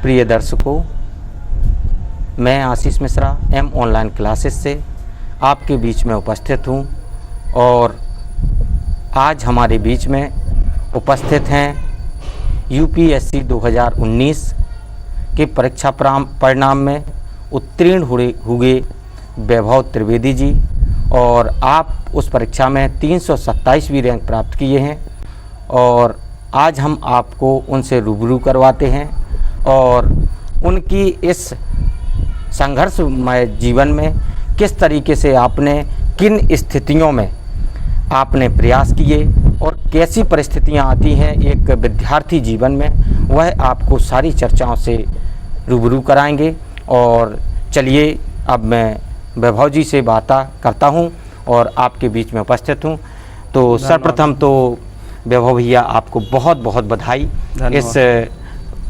प्रिय दर्शकों, मैं Ashish Mishra am online classes से आपके बीच में उपस्थित हूँ और आज हमारे बीच में उपस्थित हैं यूपीएससी 2019 के परीक्षा परिणाम में उत्तीर्ण हुए वैभव त्रिवेदी जी, और आप उस परीक्षा में 327वीं रैंक प्राप्त किए हैं और आज हम आपको उनसे रूबरू करवाते हैं और उनकी इस संघर्षमय जीवन में किस तरीके से आपने, किन स्थितियों में आपने प्रयास किए और कैसी परिस्थितियां आती हैं एक विद्यार्थी जीवन में, वह आपको सारी चर्चाओं से रूबरू कराएंगे। और चलिए अब मैं वैभव जी से बातें करता हूं और आपके बीच में उपस्थित हूं। तो सर्वप्रथम तो वैभव भैया आपको बहुत बहुत बधाई इस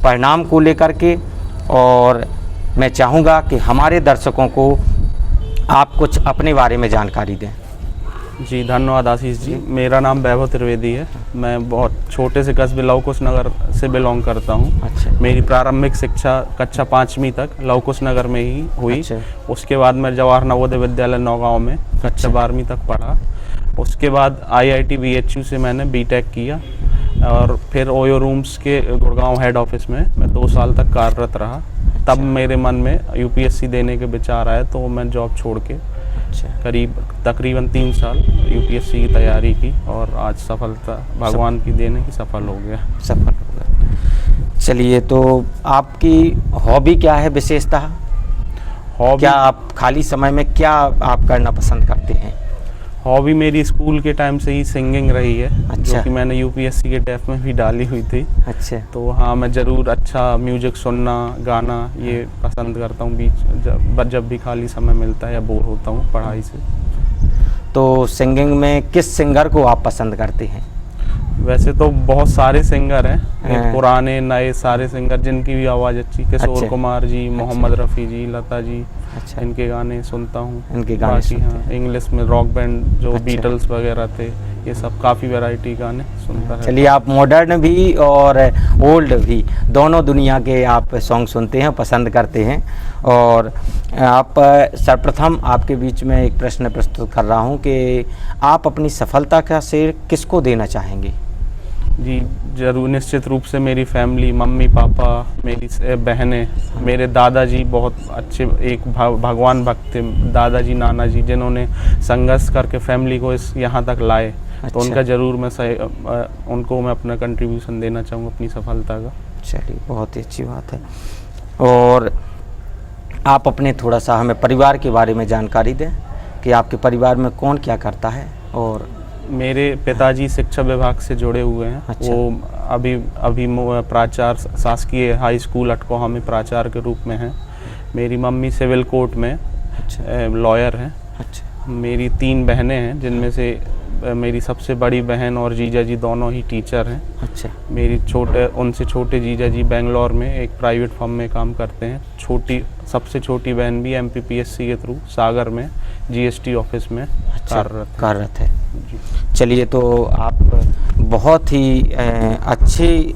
परिणाम को लेकर के, और मैं चाहूँगा कि हमारे दर्शकों को आप कुछ अपने बारे में जानकारी दें। जी धन्यवाद आशीष जी। मेरा नाम वैभव त्रिवेदी है। मैं बहुत छोटे से कस्बे लव कुश नगर से बिलोंग करता हूँ। अच्छा। मेरी प्रारंभिक शिक्षा कक्षा 5वीं तक लव कुश नगर में ही हुई। अच्छा। उसके बाद मैं जवाहर नवोदय विद्यालय नौगांव में कक्षा 12वीं तक पढ़ा। उसके बाद IIT BHU से मैंने BTech किया और फिर ओयो रूम्स के गुड़गांव हेड ऑफिस में मैं 2 साल तक कार्यरत रहा। तब मेरे मन में UPSC देने के विचार आए तो मैं जॉब छोड़ के तकरीबन 3 साल UPSC की तैयारी की और आज सफलता भगवान की देने की सफल हो गया। चलिए, तो आपकी हॉबी क्या है विशेषतः? हॉबी, क्या आप खाली समय में क्या आप करना पसंद करते हैं? हॉबी मेरी स्कूल के टाइम से ही सिंगिंग रही है। अच्छा। जो कि मैंने UPSC के टेस्ट में भी डाली हुई थी। अच्छा। तो हाँ, मैं ज़रूर अच्छा म्यूजिक सुनना, गाना ये पसंद करता हूँ जब भी खाली समय मिलता है या बोर होता हूँ पढ़ाई से। तो सिंगिंग में किस सिंगर को आप पसंद करते हैं? वैसे तो बहुत सारे सिंगर हैं, पुराने नए सारे सिंगर जिनकी भी आवाज़ अच्छी, किशोर कुमार जी, मोहम्मद रफ़ी जी, लता जी। अच्छा। इनके गाने सुनता हूँ। इनके गाने सुनते हैं। हाँ, इंग्लिश में रॉक बैंड जो बीटल्स वगैरह थे, ये सब काफ़ी वैरायटी गाने सुनता है। चलिए, आप मॉडर्न भी और ओल्ड भी दोनों दुनिया के आप सॉन्ग सुनते हैं, पसंद करते हैं। और आप सर्वप्रथम आपके बीच में एक प्रश्न प्रस्तुत कर रहा हूं कि आप अपनी सफलता का श्रेय किसको देना चाहेंगे? जी ज़रूर, निश्चित रूप से मेरी फैमिली, मम्मी पापा, मेरी बहनें, मेरे दादाजी बहुत अच्छे, एक भगवान भक्त थे दादाजी, नाना जी, जिन्होंने संघर्ष करके फैमिली को इस यहाँ तक लाए। अच्छा। तो उनका ज़रूर मैं उनको मैं अपना कंट्रीब्यूशन देना चाहूँगा अपनी सफलता का। चलिए, बहुत ही अच्छी बात है। और आप अपने थोड़ा सा हमें परिवार के बारे में जानकारी दें कि आपके परिवार में कौन क्या करता है। और मेरे पिताजी शिक्षा विभाग से जुड़े हुए हैं। अच्छा। वो अभी प्राचार्य शासकीय हाई स्कूल अटकोहा में प्राचार्य के रूप में हैं। मेरी मम्मी सिविल कोर्ट में लॉयर हैं। अच्छा। मेरी 3 बहनें हैं, जिनमें से मेरी सबसे बड़ी बहन और जीजा जी दोनों ही टीचर हैं। अच्छा। मेरी उनसे छोटे जीजा जी बेंगलोर में एक प्राइवेट फर्म में काम करते हैं। सबसे छोटी बहन भी MPPSC के थ्रू सागर में GST ऑफिस में कार्यरत है। चलिए, तो आप बहुत ही अच्छी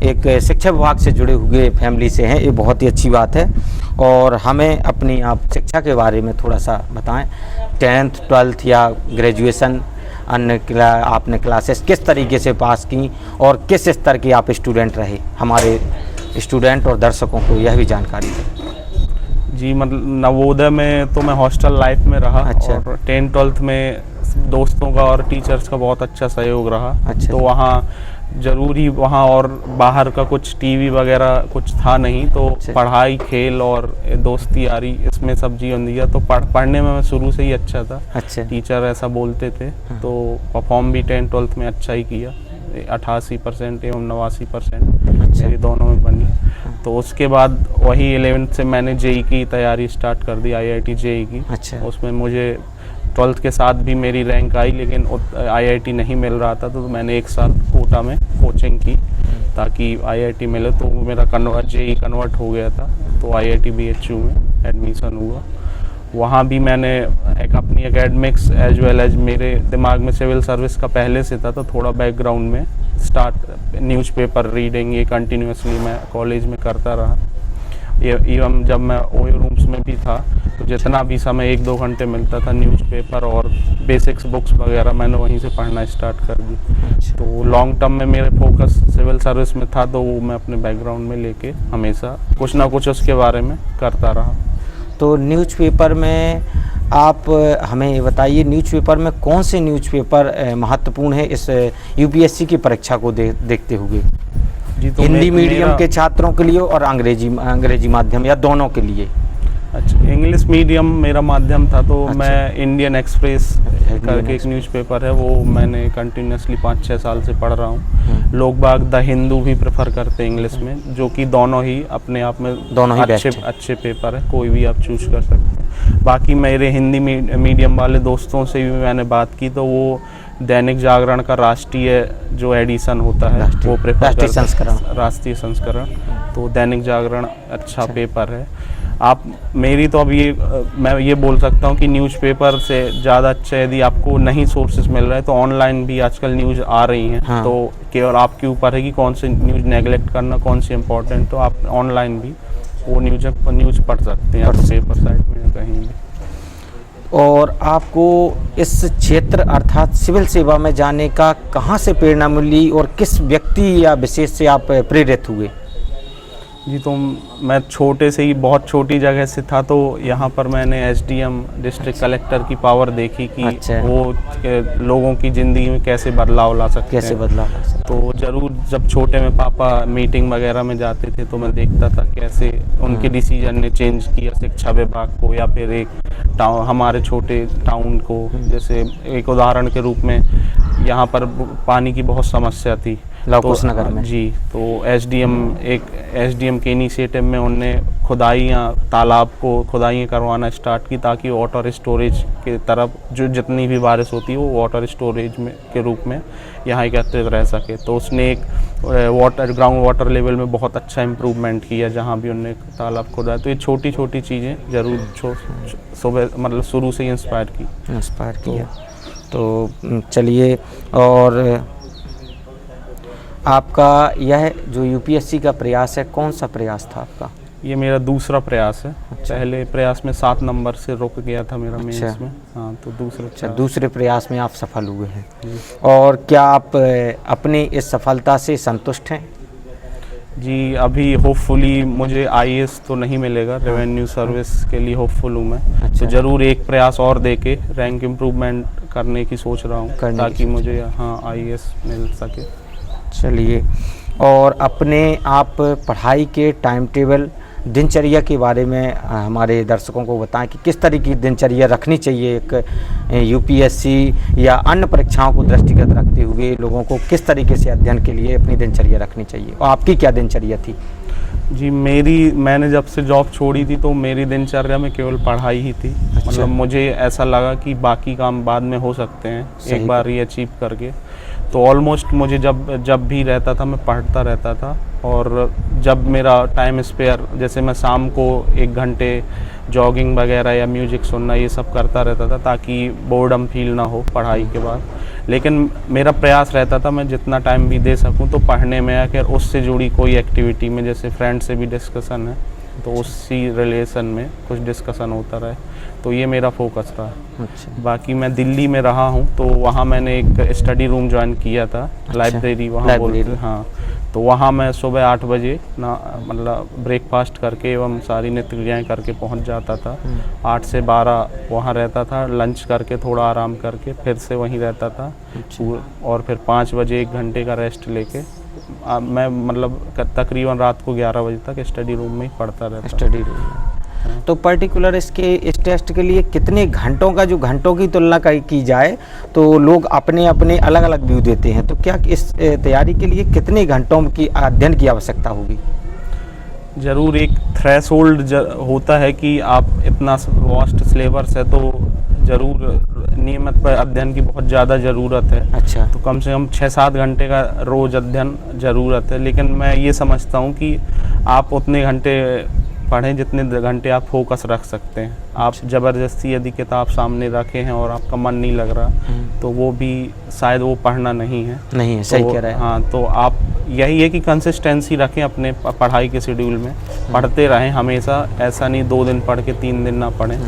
एक शिक्षा विभाग से जुड़े हुए फैमिली से हैं, ये बहुत ही अच्छी बात है। और हमें अपनी आप शिक्षा के बारे में थोड़ा सा बताएं। 10th 12th या ग्रेजुएशन आपने क्लासेस किस तरीके से पास की और किस स्तर के आप स्टूडेंट रहे? हमारे स्टूडेंट और दर्शकों को यह भी जानकारी दें। जी, मतलब नवोदय में तो मैं हॉस्टल लाइफ में रहा। अच्छा। और 10th 12th में दोस्तों का और टीचर्स का बहुत अच्छा सहयोग रहा। अच्छा। तो वहाँ ज़रूर ही वहाँ और बाहर का कुछ टीवी वगैरह कुछ था नहीं, तो अच्छा। पढ़ाई, खेल और दोस्ती यारी, इसमें सब जीवन दिया। तो पढ़ने में मैं शुरू से ही अच्छा था। अच्छा। टीचर ऐसा बोलते थे। हाँ। तो परफॉर्म भी 10th 12th में अच्छा ही किया। 88% एवं 89% अच्छा। मेरी दोनों में बनी। हाँ। तो उसके बाद वही 11th से मैंने JEE की तैयारी स्टार्ट कर दी, IIT JEE की। अच्छा। उसमें मुझे 12th के साथ भी मेरी रैंक आई, लेकिन IIT नहीं मिल रहा था। तो मैंने 1 साल कोटा में कोचिंग की ताकि IIT मिले। तो मेरा JEE कन्वर्ट हो गया था, तो IIT BHU में एडमिशन हुआ। वहाँ भी मैंने एक अपनी एकेडमिक्स एज वेल एज, मेरे दिमाग में सिविल सर्विस का पहले से था, तो थोड़ा बैकग्राउंड में स्टार्ट न्यूज़पेपर रीडिंग ये कंटिन्यूसली मैं कॉलेज में करता रहा। ये एवं जब मैं ओयो रूम्स में भी था तो जितना भी समय 1-2 घंटे मिलता था न्यूज़पेपर और बेसिक्स बुक्स वगैरह मैंने वहीं से पढ़ना स्टार्ट कर दी। तो लॉन्ग टर्म में मेरे फोकस सिविल सर्विस में था, तो वो मैं अपने बैकग्राउंड में लेके हमेशा कुछ ना कुछ उसके बारे में करता रहा। तो न्यूज़पेपर में आप हमें ये बताइए, न्यूज़पेपर में कौन से न्यूज़पेपर महत्वपूर्ण है इस यूपीएससी की परीक्षा को देखते हुए? जी, तो हिंदी मीडियम के छात्रों के लिए और अंग्रेजी माध्यम या दोनों के लिए? अच्छा, इंग्लिश मीडियम मेरा माध्यम था, तो अच्छा। मैं इंडियन एक्सप्रेस करके एक न्यूज़पेपर है, वो मैंने कंटिन्यूसली 5-6 साल से पढ़ रहा हूँ। लोग बाग द हिंदू भी प्रेफर करते हैं इंग्लिश में, जो कि दोनों ही अपने आप में दोनों ही अच्छे पेपर है, कोई भी आप चूज कर सकते हैं। बाकी मेरे हिंदी मीडियम वाले दोस्तों से भी मैंने बात की, तो वो दैनिक जागरण का राष्ट्रीय जो एडिशन होता है वो प्रेफर करते हैं, राष्ट्रीय संस्करण। तो दैनिक जागरण अच्छा पेपर है। आप मेरी तो अब मैं ये बोल सकता हूँ कि न्यूज़पेपर से ज़्यादा अच्छा यदि आपको नहीं सोर्सेज मिल रहा है तो ऑनलाइन भी आजकल न्यूज़ आ रही हैं। हाँ। तो केवल आपके ऊपर है कि कौन सी न्यूज़ नेगलेक्ट करना, कौन सी इम्पोर्टेंट, तो आप ऑनलाइन भी वो न्यूज़ पढ़ सकते हैं, पेपर साइट में कहीं भी। और आपको इस क्षेत्र अर्थात सिविल सेवा में जाने का कहाँ से प्रेरणा मिली और किस व्यक्ति या विशेष से आप प्रेरित हुए? जी, तो मैं छोटे से ही बहुत छोटी जगह से था, तो यहाँ पर मैंने एसडीएम डिस्ट्रिक्ट कलेक्टर की पावर देखी कि वो लोगों की ज़िंदगी में कैसे बदलाव ला सकते हैं। तो ज़रूर जब छोटे में पापा मीटिंग वगैरह में जाते थे तो मैं देखता था कैसे उनके डिसीजन ने चेंज किया शिक्षा विभाग को या फिर एक हमारे छोटे टाउन को। जैसे एक उदाहरण के रूप में यहाँ पर पानी की बहुत समस्या थी लवकुश नगर में। जी, तो एसडीएम के इनिशिएटिव में उनने तालाब को खुदाइयाँ करवाना स्टार्ट की, ताकि वाटर स्टोरेज के तरफ जो जितनी भी बारिश होती है वो वाटर स्टोरेज में के रूप में यहाँ एकत्रित रह सके। तो उसने एक ग्राउंड वाटर लेवल में बहुत अच्छा इम्प्रूवमेंट किया जहाँ भी उनने तालाब खुदाया। तो ये छोटी छोटी चीज़ें ज़रूर सुबह मतलब शुरू से ही इंस्पायर किया। तो चलिए, और आपका यह जो यूपीएससी का प्रयास है, कौन सा प्रयास था आपका? ये मेरा दूसरा प्रयास है। अच्छा। पहले प्रयास में 7 नंबर से रुक गया था मेरा मेंस में। हाँ, तो दूसरे प्रयास में आप सफल हुए हैं। और क्या आप अपनी इस सफलता से संतुष्ट हैं? जी, अभी होपफुली मुझे आईएएस तो नहीं मिलेगा, रेवेन्यू सर्विस के लिए होपफुल हूँ मैं। अच्छा। तो ज़रूर एक प्रयास और देके रैंक इम्प्रूवमेंट करने की सोच रहा हूँ, ताकि मुझे हाँ आईएएस मिल सके। चलिए, और अपने आप पढ़ाई के टाइम टेबल दिनचर्या के बारे में हमारे दर्शकों को बताएं कि किस तरह की दिनचर्या रखनी चाहिए एक यूपीएससी या अन्य परीक्षाओं को दृष्टिगत रखते हुए लोगों को किस तरीके से अध्ययन के लिए अपनी दिनचर्या रखनी चाहिए, और आपकी क्या दिनचर्या थी? जी, मैंने जब से जॉब छोड़ी थी तो मेरी दिनचर्या में केवल पढ़ाई ही थी। अच्छा। मतलब मुझे ऐसा लगा कि बाकी काम बाद में हो सकते हैं एक बार ये अचीव करके। तो ऑलमोस्ट मुझे जब भी रहता था मैं पढ़ता रहता था, और जब मेरा टाइम स्पेयर, जैसे मैं शाम को 1 घंटे जॉगिंग वगैरह या म्यूजिक सुनना ये सब करता रहता था, ताकि बोर्डम फील ना हो पढ़ाई के बाद। लेकिन मेरा प्रयास रहता था मैं जितना टाइम भी दे सकूं तो पढ़ने में, या फिर उससे जुड़ी कोई एक्टिविटी में, जैसे फ्रेंड से भी डिस्कशन है तो उसी रिलेशन में कुछ डिस्कशन होता रहे, तो ये मेरा फोकस रहा। अच्छा। बाकी मैं दिल्ली में रहा हूँ, तो वहाँ मैंने एक स्टडी रूम ज्वाइन किया था। अच्छा। लाइब्रेरी वहाँ बोलते हैं। हाँ, तो वहाँ मैं सुबह 8 बजे मतलब ब्रेकफास्ट करके एवं सारी नित्य क्रियाएँ करके पहुँच जाता था। 8 से 12 वहाँ रहता था, लंच करके थोड़ा आराम करके फिर से वहीं रहता था। अच्छा। और फिर 5 बजे 1 घंटे का रेस्ट लेके मैं मतलब तकरीबन रात को 11 बजे तक स्टडी रूम में ही पढ़ता रहता। Study room. तो पर्टिकुलर इस टेस्ट के लिए कितने घंटों का, जो घंटों की तुलना की जाए तो लोग अपने अपने अलग अलग व्यू देते हैं, तो क्या इस तैयारी के लिए कितने घंटों की अध्ययन की आवश्यकता होगी? ज़रूर एक थ्रेशोल्ड होता है कि आप इतना वास्ट सिलेबस है तो ज़रूर नियमित पर अध्ययन की बहुत ज़्यादा ज़रूरत है। अच्छा। तो कम से कम 6-7 घंटे का रोज़ अध्ययन ज़रूरत है। लेकिन मैं ये समझता हूँ कि आप उतने घंटे पढ़ें जितने घंटे आप फोकस रख सकते हैं। आप ज़बरदस्ती यदि किताब सामने रखे हैं और आपका मन नहीं लग रहा तो वो भी शायद वो पढ़ना नहीं है। सही कह रहे हैं। हाँ, तो आप यही है कि कंसिस्टेंसी रखें अपने पढ़ाई के शेड्यूल में, पढ़ते रहें हमेशा, ऐसा नहीं 2 दिन पढ़ के 3 दिन ना पढ़ें।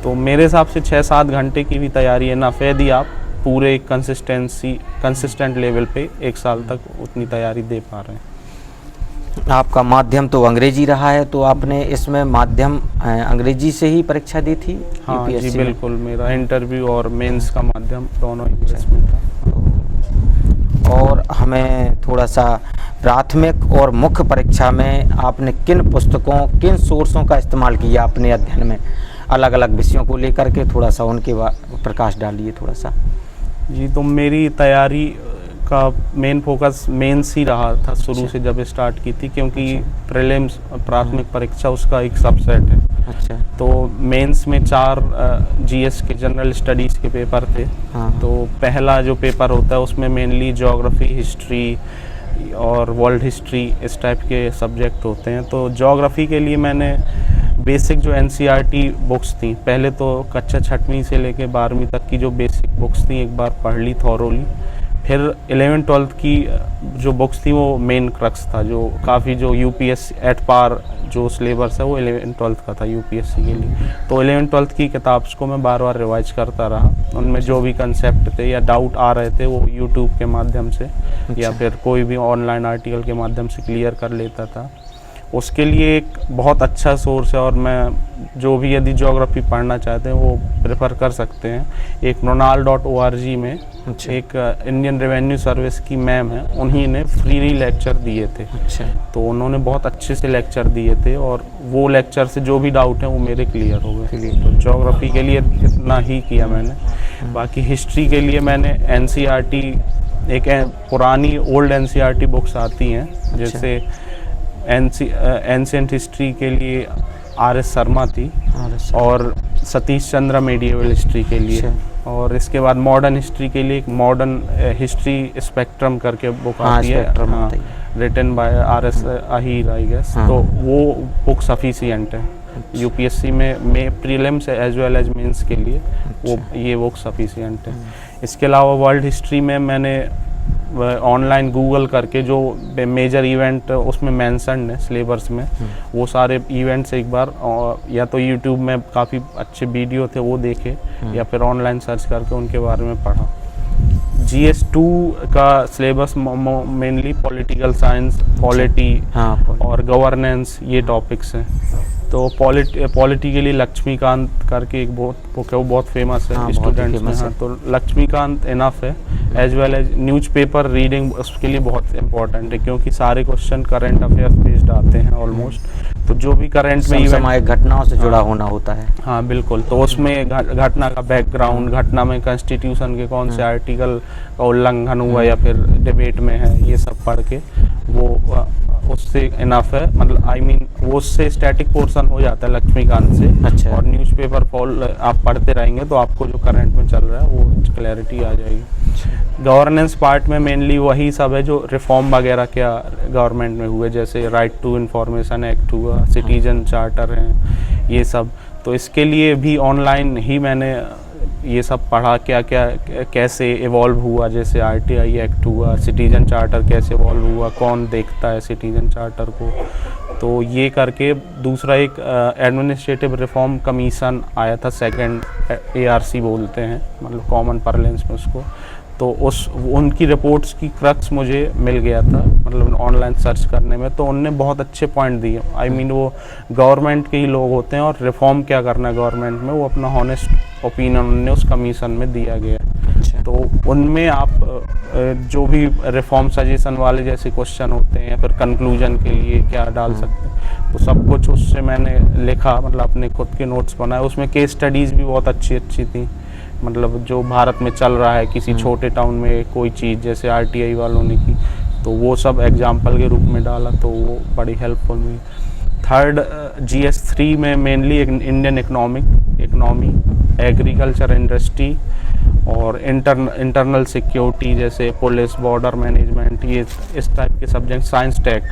तो मेरे हिसाब से 6-7 घंटे की भी तैयारी है इनफ है यदि आप पूरे कंसिस्टेंट लेवल पे 1 साल तक उतनी तैयारी दे पा रहे हैं। आपका माध्यम तो अंग्रेजी रहा है, तो आपने इसमें माध्यम अंग्रेजी से ही परीक्षा दी थी? हाँ जी बिल्कुल, मेरा इंटरव्यू और मेंस का माध्यम दोनों इंग्लिश में था। और हमें थोड़ा सा प्राथमिक और मुख्य परीक्षा में आपने किन पुस्तकों, किन सोर्सों का इस्तेमाल किया अपने अध्ययन में, अलग अलग विषयों को लेकर के थोड़ा सा उनके प्रकाश डालिए थोड़ा सा। जी, तो मेरी तैयारी का मेन फोकस मेंस ही रहा था शुरू से जब स्टार्ट की थी, क्योंकि प्रीलिम्स प्राथमिक परीक्षा उसका एक सबसेट है। अच्छा। तो मेंस में 4 जीएस के जनरल स्टडीज़ के पेपर थे। तो पहला जो पेपर होता है उसमें मेनली ज्योग्राफी, हिस्ट्री और वर्ल्ड हिस्ट्री इस टाइप के सब्जेक्ट होते हैं। तो ज्योग्राफी के लिए मैंने बेसिक जो एनसीईआरटी बुक्स थी, पहले तो कक्षा 6वीं से लेके 12वीं तक की जो बेसिक बुक्स थी एक बार पढ़ ली थॉरोली। फिर 11th-12th की जो बुक्स थी वो मेन क्रक्स था, जो काफ़ी जो यूपीएससी एट पार जो सिलेबस है वो 11th-12th का था यूपीएससी के लिए। तो 11th-12th की किताब्स को मैं बार बार रिवाइज करता रहा, उनमें जो भी कंसेप्ट थे या डाउट आ रहे थे वो यूट्यूब के माध्यम से या फिर कोई भी ऑनलाइन आर्टिकल के माध्यम से क्लियर कर लेता था। उसके लिए एक बहुत अच्छा सोर्स है और मैं जो भी यदि ज्योग्राफी पढ़ना चाहते हैं वो प्रेफर कर सकते हैं। एक nonal.org में एक इंडियन रेवेन्यू सर्विस की मैम है, उन्हीं ने फ्री लेक्चर दिए थे। अच्छा। तो उन्होंने बहुत अच्छे से लेक्चर दिए थे और वो लेक्चर से जो भी डाउट हैं वो मेरे क्लियर हो गए। तो ज्योग्राफी के लिए इतना ही किया मैंने। बाकी हिस्ट्री के लिए मैंने एनसीईआरटी, एक पुरानी ओल्ड एनसीईआरटी बुक्स आती हैं, जैसे एंशिएंट हिस्ट्री के लिए आर.एस. शर्मा थी और सतीश चंद्र मेडिएवल हिस्ट्री के लिए, और इसके बाद मॉडर्न हिस्ट्री के लिए एक मॉडर्न हिस्ट्री स्पेक्ट्रम करके बुक आती है, written by R S. Ahir I guess. तो वो बुक सफिशिएंट है यूपीएससी में prelims as well as mains के लिए, वो ये बुक सफिशिएंट है। इसके अलावा वर्ल्ड हिस्ट्री में मैंने ऑनलाइन गूगल करके जो मेजर इवेंट उसमें मेंशन है सिलेबस में, वो सारे इवेंट्स एक बार या तो यूट्यूब में काफ़ी अच्छे वीडियो थे वो देखे या फिर ऑनलाइन सर्च करके उनके बारे में पढ़ा। GS2 का syllabus mainly political science, polity और गवर्नेंस ये टॉपिक्स हैं। तो पॉलिटी के लिए लक्ष्मीकांत करके एक बुक है, वो बहुत फेमस है स्टूडेंट्स में। हाँ, तो लक्ष्मीकांत इनफ है। As well as newspaper reading उसके लिए बहुत इंपॉर्टेंट है, क्योंकि सारे क्वेश्चन करंट अफेयर्स बेस्ड आते हैं ऑलमोस्ट। तो जो भी करंट में सामायिक घटनाओं से जुड़ा होना होता है। हाँ बिल्कुल। तो उसमें घटना का बैकग्राउंड, घटना में कॉन्स्टिट्यूशन के कौन से आर्टिकल का उल्लंघन हुआ या फिर डिबेट में है, ये सब पढ़ के वो उससे इनफ है। मतलब वो उससे स्टैटिक पोर्शन हो जाता है लक्ष्मीकांत से। अच्छा। और न्यूज़पेपर आप पढ़ते रहेंगे तो आपको जो करंट में चल रहा है वो क्लैरिटी आ जाएगी। गवर्नेंस पार्ट में मेनली वही सब है जो रिफॉर्म वगैरह क्या गवर्नमेंट में हुए, जैसे राइट टू इंफॉर्मेशन एक्ट हुआ, सिटीजन चार्टर हैं, ये सब। तो इसके लिए भी ऑनलाइन ही मैंने ये सब पढ़ा, क्या क्या कैसे इवॉल्व हुआ, जैसे RTI एक्ट हुआ, सिटीजन चार्टर कैसे इवॉल्व हुआ, कौन देखता है सिटीजन चार्टर को। तो ये करके दूसरा एक एडमिनिस्ट्रेटिव रिफॉर्म कमीशन आया था, सेकंड ARC बोलते हैं, मतलब कॉमन पार्लेंस में उसको। तो उनकी रिपोर्ट्स की क्रक्स मुझे मिल गया था, मतलब ऑनलाइन सर्च करने में। तो उनने बहुत अच्छे पॉइंट दिए। वो गवर्नमेंट के ही लोग होते हैं और रिफॉर्म क्या करना है गवर्नमेंट में, वो अपना हॉनेस्ट ओपिनियन उन्होंने उस कमीशन में दिया गया। तो उनमें आप जो भी रिफॉर्म सजेशन वाले जैसे क्वेश्चन होते हैं या फिर कंक्लूजन के लिए क्या डाल सकते हैं, तो सब कुछ उससे मैंने लिखा, मतलब अपने खुद के नोट्स बनाए। उसमें केस स्टडीज़ भी बहुत अच्छी थी, मतलब जो भारत में चल रहा है किसी छोटे टाउन में कोई चीज़, जैसे RTI वालों ने की, तो वो सब एग्जाम्पल के रूप में डाला, तो वो बड़ी हेल्पफुल हुई। थर्ड GS3 में mainly Indian economy, agriculture, industry और इंटरनल सिक्योरिटी जैसे पुलिस, बॉर्डर मैनेजमेंट, ये इस टाइप के सब्जेक्ट। साइंस टेक,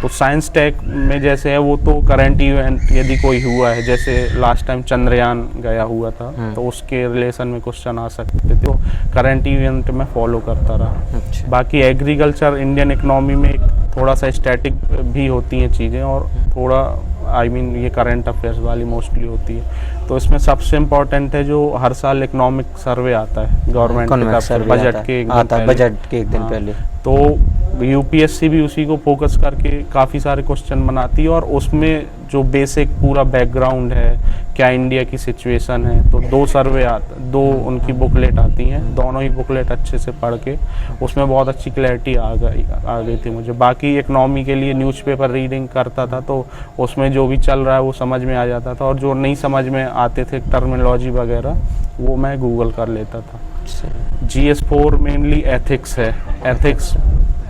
तो साइंस टेक में जैसे है वो तो करंट इवेंट यदि कोई हुआ है, जैसे लास्ट टाइम चंद्रयान गया हुआ था तो उसके रिलेशन में क्वेश्चन आ सकते थे, तो करंट इवेंट में फॉलो करता रहा। अच्छा। बाकी एग्रीकल्चर, इंडियन इकोनॉमी में एक थोड़ा सा स्टैटिक भी होती हैं चीज़ें, और थोड़ा ये करंट अफेयर्स वाली मोस्टली होती है। तो इसमें सबसे इम्पोर्टेंट है जो हर साल इकोनॉमिक सर्वे आता है गवर्नमेंट की तरफ से, बजट के एक दिन पहले। तो यूपीएससी भी उसी को फोकस करके काफ़ी सारे क्वेश्चन बनाती है, और उसमें जो बेसिक पूरा बैकग्राउंड है, क्या इंडिया की सिचुएशन है, तो दो उनकी बुकलेट आती हैं, दोनों ही बुकलेट अच्छे से पढ़ के उसमें बहुत अच्छी क्लैरिटी आ गई थी मुझे। बाकी इकनॉमी के लिए न्यूज़पेपर रीडिंग करता था, तो उसमें जो भी चल रहा है वो समझ में आ जाता था, और जो नहीं समझ में आते थे टर्मिनोलॉजी वगैरह वो मैं गूगल कर लेता था। GS4 मेनली एथिक्स है। एथिक्स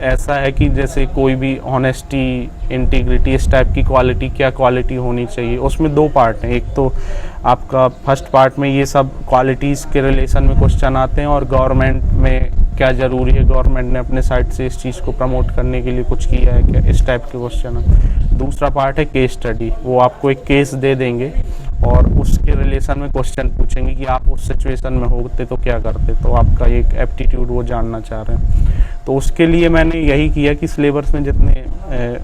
ऐसा है कि जैसे कोई भी ऑनेस्टी, इंटीग्रिटी, इस टाइप की क्वालिटी, क्या क्वालिटी होनी चाहिए। उसमें 2 पार्ट हैं, एक तो आपका फर्स्ट पार्ट में ये सब क्वालिटीज़ के रिलेशन में क्वेश्चन आते हैं, और गवर्नमेंट में क्या ज़रूरी है, गवर्नमेंट ने अपने साइड से इस चीज़ को प्रमोट करने के लिए कुछ किया है क्या, इस टाइप के क्वेश्चन है। दूसरा पार्ट है केस स्टडी, वो आपको एक केस दे देंगे और उसके रिलेशन में क्वेश्चन पूछेंगे कि आप उस सिचुएशन में होते तो क्या करते, तो आपका एक एप्टीट्यूड वो जानना चाह रहे हैं। तो उसके लिए मैंने यही किया कि सिलेबस में जितने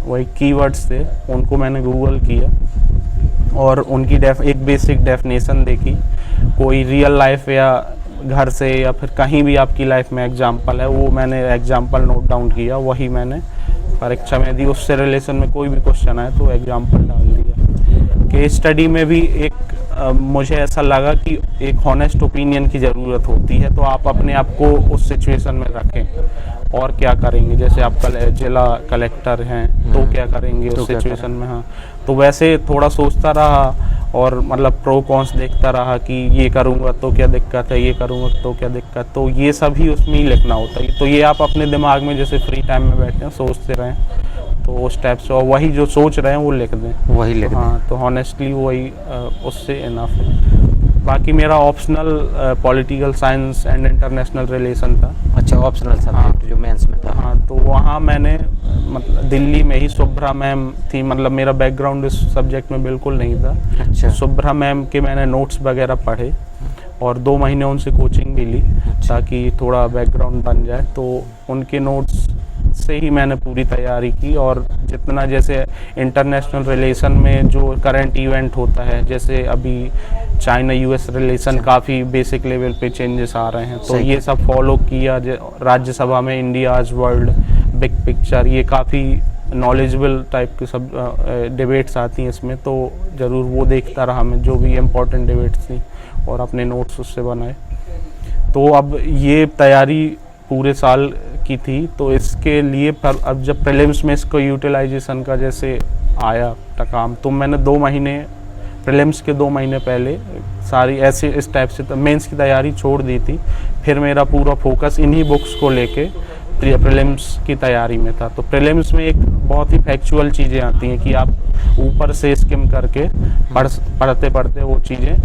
वही कीवर्ड्स थे उनको मैंने गूगल किया, और उनकी एक बेसिक डेफिनेशन देखी। कोई रियल लाइफ या घर से या फिर कहीं भी आपकी लाइफ में एग्जाम्पल है, वो मैंने एग्जाम्पल नोट डाउन किया, वही मैंने परीक्षा में दी। उससे रिलेशन में कोई भी क्वेश्चन आए तो एग्जाम्पल डाल दिया। केस स्टडी में भी एक मुझे ऐसा लगा कि एक हॉनेस्ट ओपिनियन की ज़रूरत होती है, तो आप अपने आप को उस सिचुएशन में रखें और क्या करेंगे। जैसे आप जिला कलेक्टर हैं तो क्या करेंगे उस सिचुएशन में। हाँ, तो वैसे थोड़ा सोचता रहा, और मतलब प्रो कॉन्स देखता रहा कि ये करूँगा तो क्या दिक्कत है, ये करूँगा तो क्या दिक्कत, तो ये सभी उसमें ही लिखना होता है। तो ये आप अपने दिमाग में जैसे फ्री टाइम में बैठे हैं सोचते रहें, तो उस टाइप से, और वही जो सोच रहे हैं वो लिख दें, वही लिख दें। हाँ, तो हॉनेस्टली वही उससे इनफ है। बाकी मेरा optional political science and international relation था। अच्छा, ऑप्शनल सब्जेक्ट जो मेंस में था। हाँ, तो वहाँ मैंने मतलब दिल्ली में ही शुभ्रा मैम थी, मतलब मेरा बैकग्राउंड इस सब्जेक्ट में बिल्कुल नहीं था। अच्छा। शुभ्रा मैम के मैंने नोट्स वगैरह पढ़े और 2 महीने उनसे कोचिंग भी ली ताकि थोड़ा बैकग्राउंड बन जाए। तो उनके नोट्स से ही मैंने पूरी तैयारी की, और जितना जैसे इंटरनेशनल रिलेशन में जो करंट इवेंट होता है, जैसे अभी चाइना US रिलेशन काफ़ी बेसिक लेवल पे चेंजेस आ रहे हैं, तो ये सब फॉलो किया। राज्यसभा में इंडियाज़ वर्ल्ड बिग पिक्चर, ये काफ़ी नॉलेजेबल टाइप के सब डिबेट्स आती हैं इसमें, तो ज़रूर वो देखता रहा मैं, जो भी इम्पोर्टेंट डिबेट्स थी, और अपने नोट्स उससे बनाए। तो अब ये तैयारी पूरे साल की थी, तो इसके लिए अब जब प्रीलिम्स में इसको यूटिलाइजेशन का जैसे आया काम, तो मैंने 2 महीने प्रीलिम्स के 2 महीने पहले सारी ऐसे इस टाइप से मेंस की तैयारी छोड़ दी थी। फिर मेरा पूरा फोकस इन्हीं बुक्स को लेके प्रीलिम्स की तैयारी में था। तो प्रीलिम्स में एक बहुत ही फैक्चुअल चीज़ें आती हैं कि आप ऊपर से स्किम करके पढ़ते पढ़ते वो चीज़ें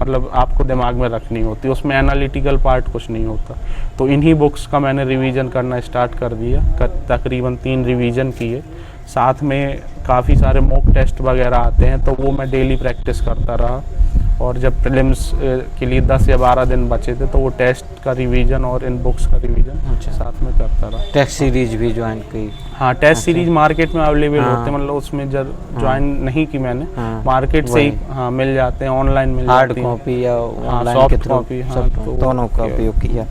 मतलब आपको दिमाग में रखनी होती है, उसमें एनालिटिकल पार्ट कुछ नहीं होता। तो इन्हीं बुक्स का मैंने रिवीजन करना स्टार्ट कर दिया, तकरीबन 3 रिवीजन किए। साथ में काफ़ी सारे मॉक टेस्ट वगैरह आते हैं, तो वो मैं डेली प्रैक्टिस करता रहा। और जब प्रीलिम्स के लिए 10 या 12 दिन बचे थे, तो वो टेस्ट का रिवीजन और इन बुक्स का रिवीजन साथ में करता रहा। टेस्ट सीरीज भी ज्वाइन की? हाँ, टेस्ट सीरीज मार्केट में अवेलेबल होते हैं, मतलब उसमें जब ज्वाइन नहीं की मैंने, मार्केट से ही हाँ मिल जाते हैं, ऑनलाइन मिल जाते हैं, हार्ड कॉपी या ऑनलाइन सॉफ्ट कॉपी, तो दोनों का उपयोग किया।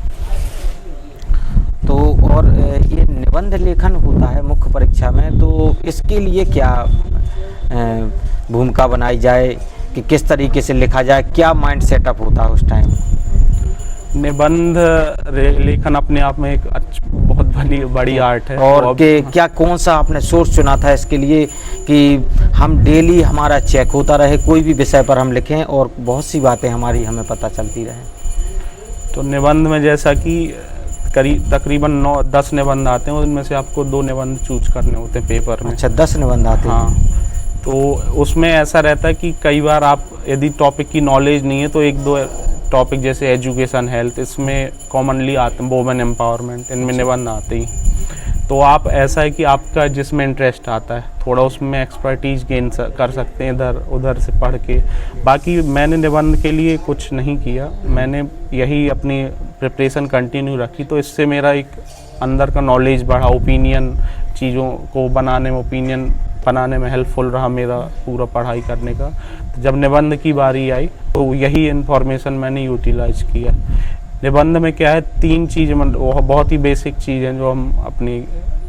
तो और ये निबंध लेखन होता है मुख्य परीक्षा में, तो इसके लिए क्या भूमिका बनाई जाए कि किस तरीके से लिखा जाए, क्या माइंड सेटअप होता है उस टाइम? निबंध लेखन अपने आप में एक बहुत बड़ी आर्ट है। और क्या कौन सा आपने सोर्स चुना था इसके लिए कि हम डेली हमारा चेक होता रहे, कोई भी विषय पर हम लिखें और बहुत सी बातें हमारी हमें पता चलती रहे? तो निबंध में जैसा कि तकरीबन 9-10 निबंध आते हैं, उनमें से आपको 2 निबंध चूज करने होते हैं पेपर में। अच्छा, 10 निबंध आते हैं? हाँ, तो उसमें ऐसा रहता है कि कई बार आप यदि टॉपिक की नॉलेज नहीं है तो 1-2 टॉपिक जैसे एजुकेशन, हेल्थ, इसमें कॉमनली आते हैं, वुमेन एम्पावरमेंट, इनमें निबंध आते ही। तो आप ऐसा है कि आपका जिसमें इंटरेस्ट आता है थोड़ा उसमें एक्सपर्टीज गेन कर सकते हैं इधर उधर से पढ़ के। बाकी मैंने निबंध के लिए कुछ नहीं किया, मैंने यही अपनी प्रिपरेशन कंटिन्यू रखी, तो इससे मेरा एक अंदर का नॉलेज बढ़ा, ओपिनियन चीज़ों को बनाने में, ओपिनियन बनाने में हेल्पफुल रहा मेरा पूरा पढ़ाई करने का। तो जब निबंध की बारी आई तो यही इन्फॉर्मेशन मैंने यूटिलाइज किया। निबंध में क्या है, 3 चीज़ बहुत ही बेसिक चीज़ हैं जो हम अपनी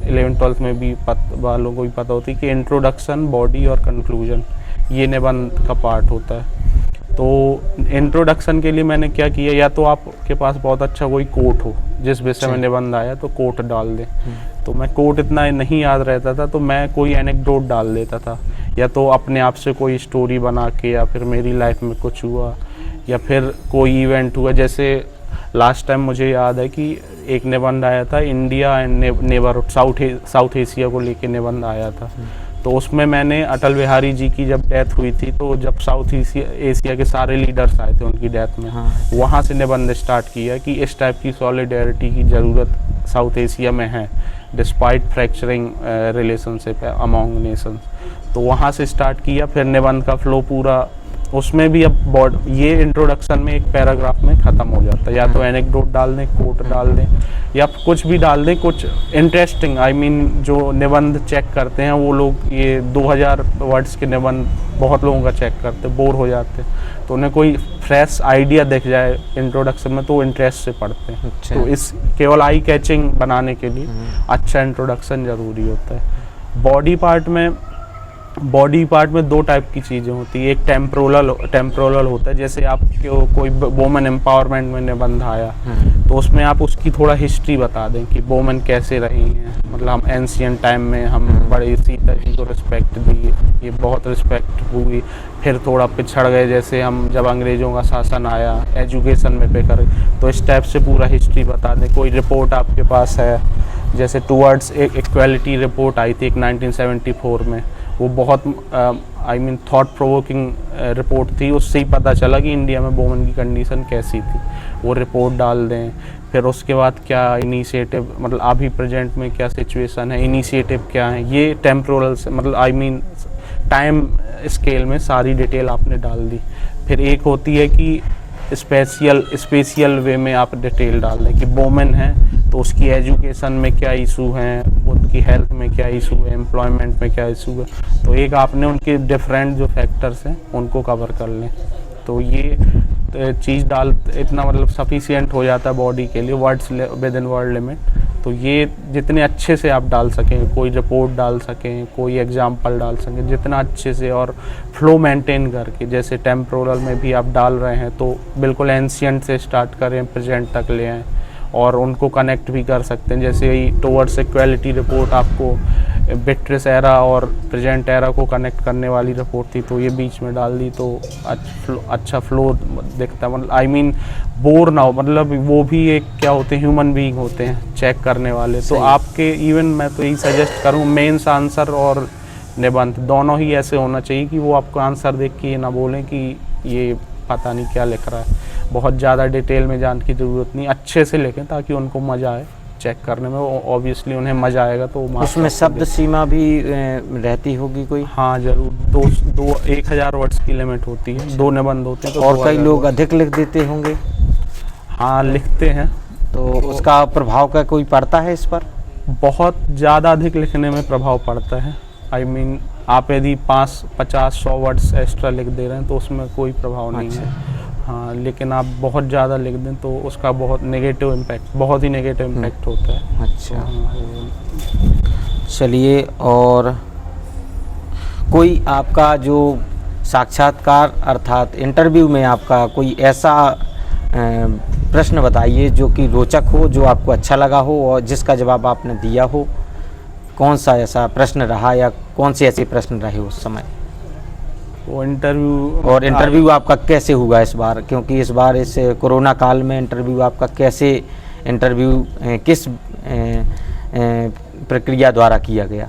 11th-12th में भी वालों को भी पता होती है कि इंट्रोडक्शन, बॉडी और कंक्लूजन, ये निबंध का पार्ट होता है। तो इंट्रोडक्शन के लिए मैंने क्या किया, या तो आपके पास बहुत अच्छा कोई कोट हो, जिस विषय में निबंध आया तो कोट डाल दें। तो मैं कोट इतना नहीं याद रहता था, तो मैं कोई एनेक्डोट डाल देता था, या तो अपने आप से कोई स्टोरी बना के, या फिर मेरी लाइफ में कुछ हुआ, या फिर कोई इवेंट हुआ। जैसे लास्ट टाइम मुझे याद है कि एक निबंध आया था, India and neighbourhood, south Asia को लेके निबंध आया था। तो उसमें मैंने अटल बिहारी जी की जब डेथ हुई थी, तो जब साउथ एशिया के सारे लीडर्स आए थे उनकी डेथ में, वहाँ से निबंध स्टार्ट किया कि इस टाइप की सॉलिडेरिटी की ज़रूरत साउथ एशिया में है, despite fracturing relationship among Nations. तो वहाँ से स्टार्ट किया, फिर निबंध का फ्लो पूरा उसमें भी अब ये इंट्रोडक्शन में एक पैराग्राफ में ख़त्म हो जाता है, या तो एनेक्डोट डाल दें, कोट डाल दें, या कुछ भी डाल दें, कुछ इंटरेस्टिंग। आई मीन जो निबंध चेक करते हैं वो लोग, ये 2000 वर्ड्स के निबंध बहुत लोगों का चेक करते, बोर हो जाते, तो उन्हें कोई फ्रेश आइडिया दिख जाए इंट्रोडक्शन में तो वो इंटरेस्ट से पढ़ते हैं। अच्छा। तो इस केवल आई कैचिंग बनाने के लिए अच्छा इंट्रोडक्शन ज़रूरी होता है। बॉडी पार्ट में 2 टाइप की चीज़ें होती है। एक टेम्पोरल होता है, जैसे आपको कोई वुमेन एम्पावरमेंट में निबंध आया तो उसमें आप उसकी थोड़ा हिस्ट्री बता दें कि वुमेन कैसे रही हैं, मतलब हम एंशियंट टाइम में हम बड़े सीता जी को रिस्पेक्ट दी, ये बहुत रिस्पेक्ट हुई, फिर थोड़ा पिछड़ गए, जैसे हम जब अंग्रेज़ों का शासन आया, एजुकेशन में पे कर, तो इस टाइप से पूरा हिस्ट्री बता दें। कोई रिपोर्ट आपके पास है, जैसे टूवर्ड्स इक्वालिटी रिपोर्ट आई थी एक 1974 में, वो बहुत I mean thought provoking report थी, उससे ही पता चला कि इंडिया में वुमेन की कंडीशन कैसी थी, वो रिपोर्ट डाल दें। फिर उसके बाद क्या इनिशिएटिव, मतलब अभी प्रेजेंट में क्या सिचुएशन है, इनिशिएटिव क्या है, ये टेम्पोरल से मतलब आई मीन टाइम स्केल में सारी डिटेल आपने डाल दी। फिर एक होती है कि स्पेशियल वे में आप डिटेल डाल दें कि वुमेन है तो उसकी एजुकेशन में क्या इशू हैं, उनकी हेल्थ में क्या इशू है, एम्प्लॉयमेंट में क्या इशू है, तो एक आपने उनके डिफरेंट जो फैक्टर्स हैं उनको कवर कर लें। तो ये चीज़ डाल इतना मतलब सफिशिएंट हो जाता है बॉडी के लिए, words with in word limit. तो ये जितने अच्छे से आप डाल सकें, कोई रिपोर्ट डाल सकें, कोई एग्जाम्पल डाल सकें, जितना अच्छे से और फ्लो मेंटेन करके, जैसे टेम्पोरल में भी आप डाल रहे हैं तो बिल्कुल एंशियंट से स्टार्ट करें, प्रेजेंट तक ले आएँ, और उनको कनेक्ट भी कर सकते हैं। जैसे ही टुवर्ड्स इक्वालिटी रिपोर्ट आपको विक्ट्रियस एरा और प्रेजेंट एरा को कनेक्ट करने वाली रिपोर्ट थी, तो ये बीच में डाल दी तो अच्छा फ्लो दिखता है। मतलब आई मीन बोर ना हो, मतलब वो भी एक क्या होते हैं, ह्यूमन बीइंग होते हैं चेक करने वाले। तो आपके इवन मैं तो यही सजेस्ट करूँ, मेंस आंसर और निबंध दोनों ही ऐसे होना चाहिए कि वो आपको आंसर देख के ये ना बोलें कि ये पता नहीं क्या लिख रहा है, बहुत ज़्यादा डिटेल में जानने की ज़रूरत नहीं, अच्छे से लिखें ताकि उनको मज़ा आए चेक करने में। ऑब्वियसली उन्हें मज़ा आएगा तो उसमें शब्द सीमा भी रहती होगी कोई? हाँ ज़रूर, 1000 वर्ड्स की लिमिट होती है, 2 निबंध होते हैं। तो और कई लोग अधिक लिख देते होंगे? हाँ लिखते हैं। तो उसका प्रभाव का कोई पड़ता है इस पर? बहुत ज़्यादा अधिक लिखने में प्रभाव पड़ता है। आई मीन आप यदि 50-100 वर्ड्स एक्स्ट्रा लिख दे रहे हैं तो उसमें कोई प्रभाव नहीं है। हाँ, लेकिन आप बहुत ज़्यादा लिख दें तो उसका बहुत नेगेटिव इम्पैक्ट, बहुत ही नेगेटिव इम्पैक्ट होता है। अच्छा, चलिए, और कोई आपका जो साक्षात्कार अर्थात इंटरव्यू में आपका कोई ऐसा प्रश्न बताइए जो कि रोचक हो, जो आपको अच्छा लगा हो और जिसका जवाब आपने दिया हो। कौन सा ऐसा प्रश्न रहा या कौन से ऐसे प्रश्न रहे उस समय? वो इंटरव्यू आपका कैसे हुआ इस बार, क्योंकि इस बार इस कोरोना काल में इंटरव्यू आपका कैसे, इंटरव्यू किस प्रक्रिया द्वारा किया गया?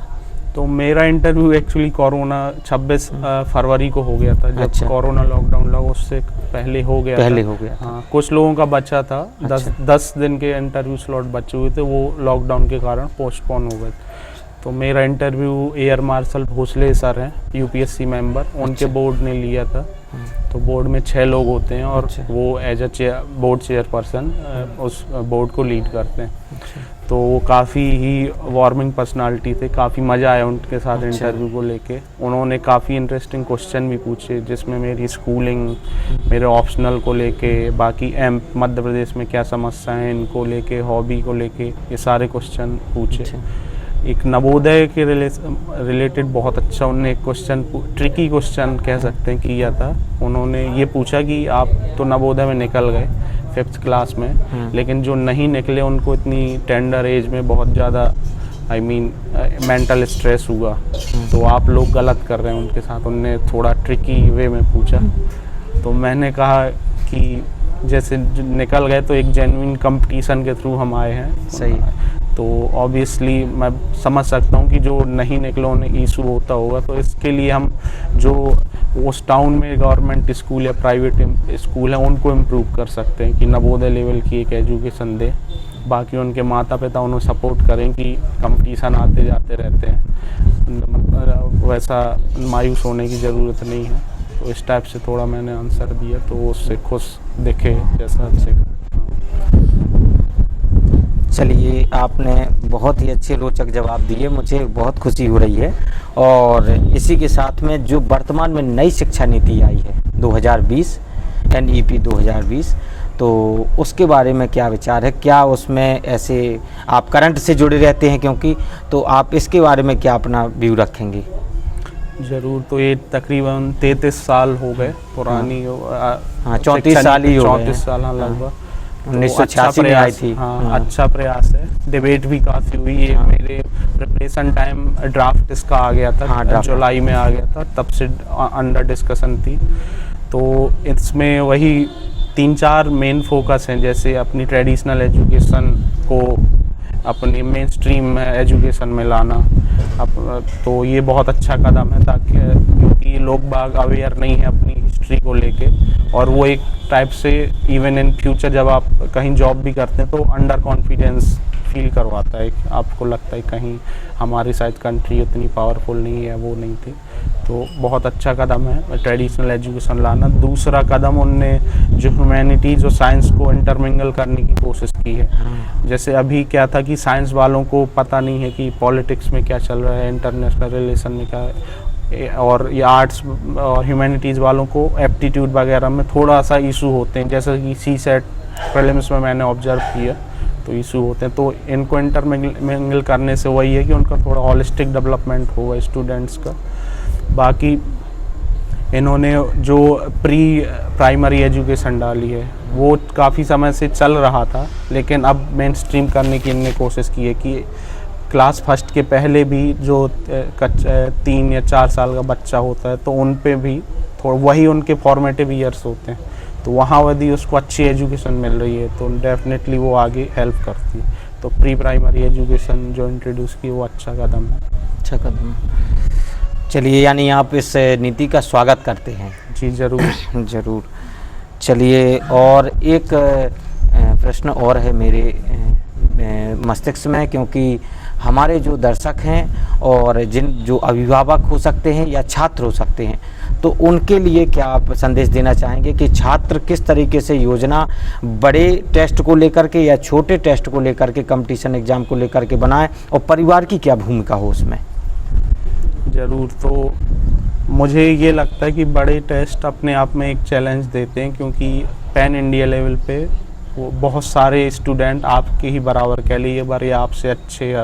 तो मेरा इंटरव्यू एक्चुअली कोरोना 26 फरवरी को हो गया था, जब अच्छा। कोरोना लॉकडाउन लगा उससे पहले हो गया था। हाँ, कुछ लोगों का बचा था। अच्छा। 10 दिन के इंटरव्यू स्लॉट बचे हुए थे, वो लॉकडाउन के कारण पोस्टपोन हो गए। तो मेरा interview air marshal Bhosale sir हैं, यूपीएससी मेंबर, उनके बोर्ड ने लिया था। तो बोर्ड में 6 लोग होते हैं और वो एज अ बोर्ड चेयरपर्सन उस बोर्ड को लीड करते हैं। तो वो काफ़ी ही वार्मिंग पर्सनालिटी थे, काफ़ी मज़ा आया उनके साथ इंटरव्यू को लेके। उन्होंने काफ़ी इंटरेस्टिंग क्वेश्चन भी पूछे, जिसमें मेरी स्कूलिंग, मेरे ऑप्शनल को लेके, बाकी मध्य प्रदेश में क्या समस्या है इनको लेके, हॉबी को लेके, ये सारे क्वेश्चन पूछे। एक नवोदय के रिलेटेड बहुत अच्छा उन्होंने एक क्वेश्चन, ट्रिकी क्वेश्चन कह सकते हैं, किया था। उन्होंने ये पूछा कि आप तो नवोदय में निकल गए 5th क्लास में, लेकिन जो नहीं निकले उनको इतनी टेंडर एज में बहुत ज़्यादा मेंटल स्ट्रेस हुआ, तो आप लोग गलत कर रहे हैं उनके साथ। उनने थोड़ा ट्रिकी वे में पूछा। तो मैंने कहा कि जैसे निकल गए तो एक जेन्युइन कंपटीशन के थ्रू हम आए हैं। सही। तो ऑब्वियसली मैं समझ सकता हूँ कि जो नहीं निकले उन्हें इशू होता होगा। तो इसके लिए हम जो उस टाउन में गवर्नमेंट स्कूल या प्राइवेट स्कूल है उनको इम्प्रूव कर सकते हैं कि नवोदय लेवल की एक एजुकेशन दे। बाकी उनके माता पिता उन्हें सपोर्ट करें कि कंपटीशन आते जाते रहते हैं, वैसा मायूस होने की ज़रूरत नहीं है। तो इस टाइप से थोड़ा मैंने आंसर दिया, तो उससे खुश दिखे जैसा अच्छे। चलिए, आपने बहुत ही अच्छे रोचक जवाब दिए, मुझे बहुत खुशी हो रही है। और इसी के साथ में जो वर्तमान में नई शिक्षा नीति आई है 2020 NEP 2020, तो उसके बारे में क्या विचार है? क्या उसमें ऐसे आप करंट से जुड़े रहते हैं क्योंकि, तो आप इसके बारे में क्या अपना व्यू रखेंगे? ज़रूर। तो ये तकरीबन 33 साल हो गए पुरानी। हाँ, 34 साल ही हो गए। 34 साल लगभग। 1986 में आई थी। हाँ, अच्छा प्रयास है। डिबेट भी काफ़ी हुई। ये मेरे प्रिपरेशन टाइम ड्राफ्ट इसका आ गया था, जुलाई में आ गया था, तब से अंडर डिस्कशन थी। तो इसमें वही 3-4 मेन फोकस हैं, जैसे अपनी ट्रेडिशनल एजुकेशन को अपनी मेन स्ट्रीम एजुकेशन में लाना। तो ये बहुत अच्छा कदम है, ताकि क्योंकि लोग बाग अवेयर नहीं है अपनी हिस्ट्री को लेके, और वो एक टाइप से इवन इन फ्यूचर जब आप कहीं जॉब भी करते हैं तो अंडर कॉन्फिडेंस फील करवाता है। आपको लगता है कहीं हमारी शायद कंट्री उतनी पावरफुल नहीं है, वो नहीं थी। तो बहुत अच्छा कदम है ट्रेडिशनल एजुकेशन लाना। दूसरा कदम उनने जो ह्यूमैनिटी जो साइंस को इंटरमिंगल करने की कोशिश की है। जैसे अभी क्या था कि साइंस वालों को पता नहीं है कि पॉलिटिक्स में क्या चल रहा है, इंटरनेशनल रिलेशन में क्या है, और ये आर्ट्स और ह्यूमैनिटीज़ वालों को एप्टीट्यूड वगैरह में थोड़ा सा इशू होते हैं, जैसे कि CSET प्रीलिम्स में मैंने ऑब्जर्व किया, तो इशू होते हैं। तो इनको इंटरमिंगल करने से वही है कि उनका थोड़ा हॉलिस्टिक डेवलपमेंट होगा स्टूडेंट्स का। बाकी इन्होंने जो प्री प्राइमरी एजुकेशन डाली है वो काफ़ी समय से चल रहा था, लेकिन अब मेन स्ट्रीम करने की इनने कोशिश की है कि क्लास फर्स्ट के पहले भी जो 3 या 4 साल का बच्चा होता है तो उन पे भी थोड़ा वही उनके फॉर्मेटिव ईयर्स होते हैं, तो वहाँ यदि उसको अच्छी एजुकेशन मिल रही है तो डेफिनेटली वो आगे हेल्प करती है। तो प्री प्राइमरी एजुकेशन जो इंट्रोड्यूस की वो अच्छा कदम है। अच्छा कदम। चलिए, यानी आप इस नीति का स्वागत करते हैं? जी ज़रूर। ज़रूर। चलिए, और एक प्रश्न और है मेरे मस्तिष्क में, क्योंकि हमारे जो दर्शक हैं और जो अभिभावक हो सकते हैं या छात्र हो सकते हैं, तो उनके लिए क्या आप संदेश देना चाहेंगे कि छात्र किस तरीके से योजना बड़े टेस्ट को लेकर के या छोटे टेस्ट को लेकर के, कंपटीशन एग्ज़ाम को लेकर के बनाएं, और परिवार की क्या भूमिका हो उसमें? ज़रूर। तो मुझे ये लगता है कि बड़े टेस्ट अपने आप में एक चैलेंज देते हैं, क्योंकि पैन इंडिया लेवल पे वो बहुत सारे स्टूडेंट आपके ही बराबर कह लीजिए बार या आपसे अच्छे या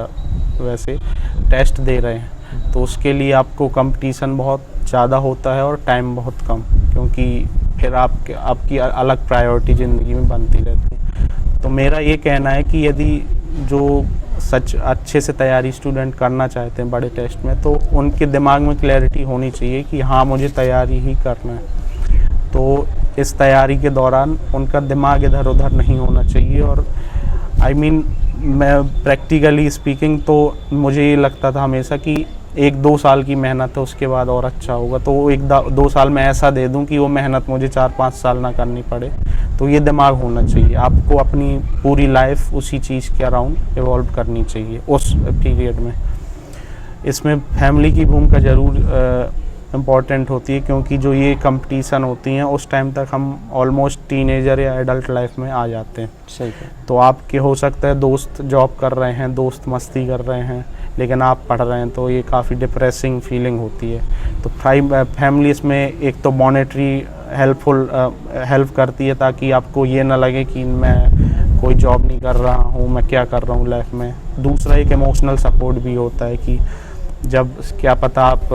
वैसे टेस्ट दे रहे हैं। तो उसके लिए आपको कंपटीशन बहुत ज़्यादा होता है और टाइम बहुत कम, क्योंकि फिर आपकी अलग प्रायोरिटी ज़िंदगी में बनती रहती है। तो मेरा ये कहना है कि यदि जो सच अच्छे से तैयारी स्टूडेंट करना चाहते हैं बड़े टेस्ट में, तो उनके दिमाग में क्लैरिटी होनी चाहिए कि हाँ मुझे तैयारी ही करना है। तो इस तैयारी के दौरान उनका दिमाग इधर उधर नहीं होना चाहिए। और मैं प्रैक्टिकली स्पीकिंग तो मुझे ये लगता था हमेशा कि 1-2 साल की मेहनत है, उसके बाद और अच्छा होगा। तो 1-2 साल में ऐसा दे दूं कि वो मेहनत मुझे 4-5 साल ना करनी पड़े। तो ये दिमाग होना चाहिए आपको, अपनी पूरी लाइफ उसी चीज़ के अराउंड इवॉल्व करनी चाहिए उस पीरियड में। इसमें फैमिली की भूमिका ज़रूर इम्पॉर्टेंट होती है, क्योंकि जो ये कंपटीशन होती हैं उस टाइम तक हम ऑलमोस्ट टीनेजर या एडल्ट लाइफ में आ जाते हैं। सही है। तो आपके हो सकता है दोस्त जॉब कर रहे हैं, दोस्त मस्ती कर रहे हैं, लेकिन आप पढ़ रहे हैं, तो ये काफ़ी डिप्रेसिंग फीलिंग होती है। तो फैमिली इसमें एक तो मॉनेटरी हेल्प करती है, ताकि आपको ये ना लगे कि मैं कोई जॉब नहीं कर रहा हूँ, मैं क्या कर रहा हूँ लाइफ में। दूसरा एक इमोशनल सपोर्ट भी होता है कि जब क्या पता आप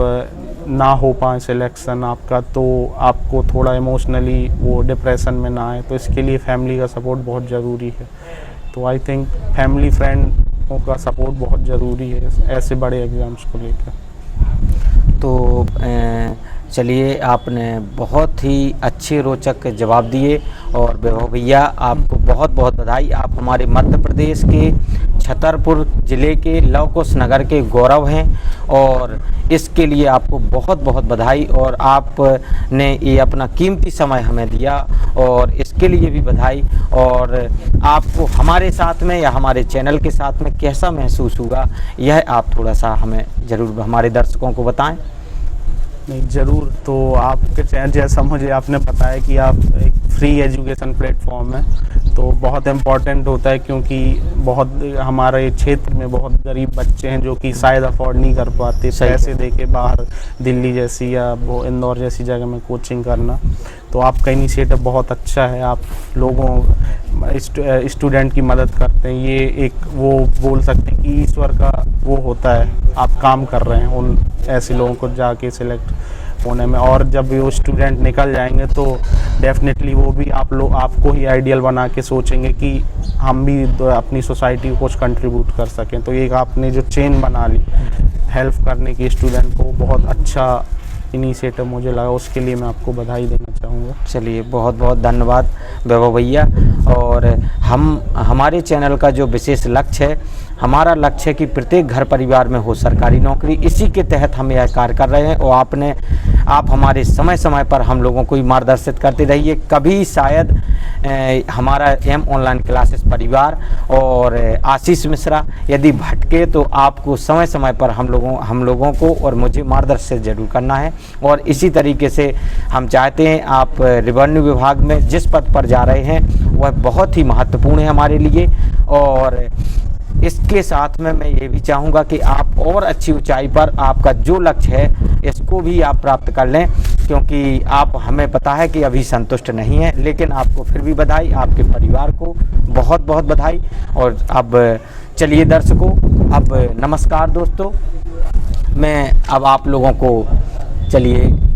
ना हो पाए सिलेक्शन आपका, तो आपको थोड़ा इमोशनली वो डिप्रेशन में ना आए। तो इसके लिए फैमिली का सपोर्ट बहुत ज़रूरी है। तो आई थिंक फैमिली फ्रेंडों का सपोर्ट बहुत ज़रूरी है ऐसे बड़े एग्ज़ाम्स को लेकर। तो चलिए, आपने बहुत ही अच्छे रोचक जवाब दिए, और वैभव भैया आपको बहुत बहुत बधाई। आप हमारे मध्य प्रदेश के छतरपुर ज़िले के लव कुश नगर के गौरव हैं, और इसके लिए आपको बहुत बहुत बधाई। और आपने ये अपना कीमती समय हमें दिया, और इसके लिए भी बधाई। और आपको हमारे साथ में या हमारे चैनल के साथ में कैसा महसूस हुआ, यह आप थोड़ा सा हमें ज़रूर हमारे दर्शकों को बताएं। नहीं, ज़रूर। तो आपके चैनल जैसा मुझे आपने बताया कि आप एक फ्री एजुकेशन प्लेटफॉर्म है, तो बहुत इम्पॉर्टेंट होता है, क्योंकि बहुत हमारे क्षेत्र में बहुत गरीब बच्चे हैं जो कि शायद अफोर्ड नहीं कर पाते पैसे दे के बाहर दिल्ली जैसी या वो इंदौर जैसी जगह में कोचिंग करना। तो आपका इनिशिएटिव बहुत अच्छा है, आप लोगों स्टूडेंट की मदद करते हैं। ये एक वो बोल सकते हैं कि ईश्वर का वो होता है, आप काम कर रहे हैं उन ऐसे लोगों को जाके सिलेक्ट होने में। और जब वो स्टूडेंट निकल जाएंगे तो डेफिनेटली वो भी आपको ही आइडियल बना के सोचेंगे कि हम भी तो अपनी सोसाइटी को कुछ कंट्रीब्यूट कर सकें। तो ये आपने जो चेन बना ली हेल्प करने की स्टूडेंट को, बहुत अच्छा इनिशिएटिव मुझे लगा, उसके लिए मैं आपको बधाई देना चाहूँगा। चलिए, बहुत बहुत धन्यवाद वैभव भैया। और हमारे चैनल का जो विशेष लक्ष्य है, हमारा लक्ष्य है कि प्रत्येक घर परिवार में हो सरकारी नौकरी। इसी के तहत हम यह कार्य कर रहे हैं, और आप हमारे समय समय पर हम लोगों को मार्गदर्शित करते रहिए। कभी शायद हमारा एम ऑनलाइन क्लासेस परिवार और आशीष मिश्रा यदि भटके, तो आपको समय समय पर हम लोगों को और मुझे मार्गदर्शित जरूर करना है। और इसी तरीके से हम चाहते हैं, आप रेवेन्यू विभाग में जिस पद पर जा रहे हैं वह बहुत ही महत्वपूर्ण है हमारे लिए। और इसके साथ में मैं ये भी चाहूँगा कि आप और अच्छी ऊंचाई पर, आपका जो लक्ष्य है इसको भी आप प्राप्त कर लें, क्योंकि आप, हमें पता है कि अभी संतुष्ट नहीं है, लेकिन आपको फिर भी बधाई, आपके परिवार को बहुत बहुत बधाई। और अब चलिए दर्शकों, अब नमस्कार दोस्तों, मैं अब आप लोगों को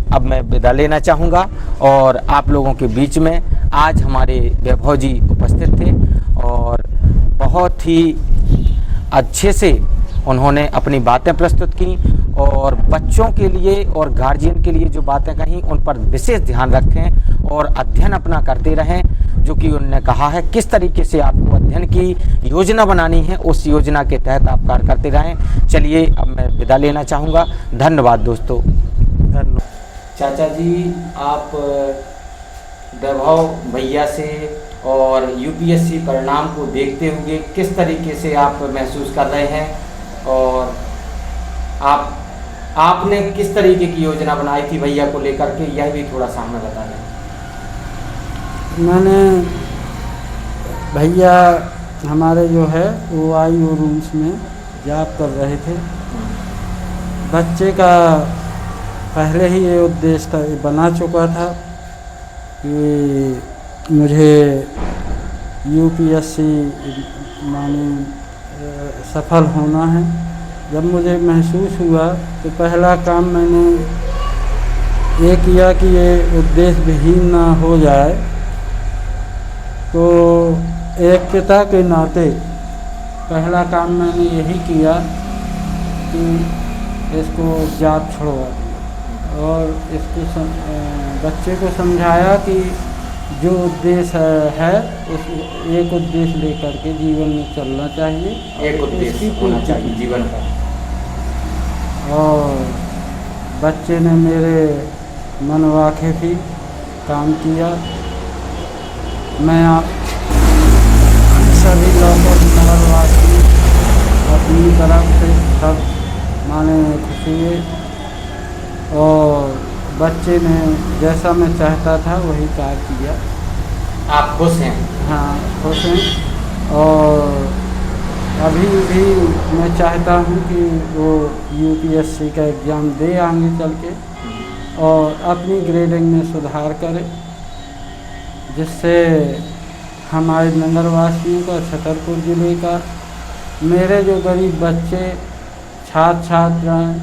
अब मैं विदा लेना चाहूँगा। और आप लोगों के बीच में आज हमारे वैभव जी उपस्थित थे, और बहुत ही अच्छे से उन्होंने अपनी बातें प्रस्तुत की, और बच्चों के लिए और गार्जियन के लिए जो बातें कहीं उन पर विशेष ध्यान रखें और अध्ययन अपना करते रहें। जो कि उन्होंने कहा है किस तरीके से आपको अध्ययन की योजना बनानी है, उस योजना के तहत आप कार्य करते रहें। चलिए, अब मैं विदा लेना चाहूँगा। धन्यवाद दोस्तों। धन्यवाद। चाचा जी, आप वैभव भैया से और यूपीएससी परिणाम को देखते हुए किस तरीके से आप महसूस कर रहे हैं, और आपने किस तरीके की योजना बनाई थी भैया को लेकर के, यह भी थोड़ा सा हमें बता दें। मैंने भैया हमारे जो है वो आईओ रूम्स में जॉब कर रहे थे। बच्चे का पहले ही ये उद्देश्य था, बना चुका था कि मुझे यूपीएससी माने सफल होना है। जब मुझे महसूस हुआ तो पहला काम मैंने ये किया कि ये उद्देश्य विहीन ना हो जाए, तो एक पिता के नाते पहला काम मैंने यही किया कि इसको जॉब छुड़वा दिया, और इसको बच्चे को समझाया कि जो उद्देश्य है उस एक उद्देश्य लेकर के जीवन में चलना चाहिए, एक उद्देश्य होना चाहिए जीवन का। और बच्चे ने मेरे मनवाकिफी काम किया। मैं सभी लोगों नगरवासी अपनी तरफ से सब माने खुशी हुए और बच्चे ने जैसा मैं चाहता था वही कार्य किया। आप खुश हैं? हाँ, खुश हैं। और अभी भी मैं चाहता हूँ कि वो यूपीएससी का एग्ज़ाम दे आगे चल के और अपनी ग्रेडिंग में सुधार करे, जिससे हमारे नगरवासियों का, छतरपुर ज़िले का, मेरे जो गरीब बच्चे छात्र छात्राएँ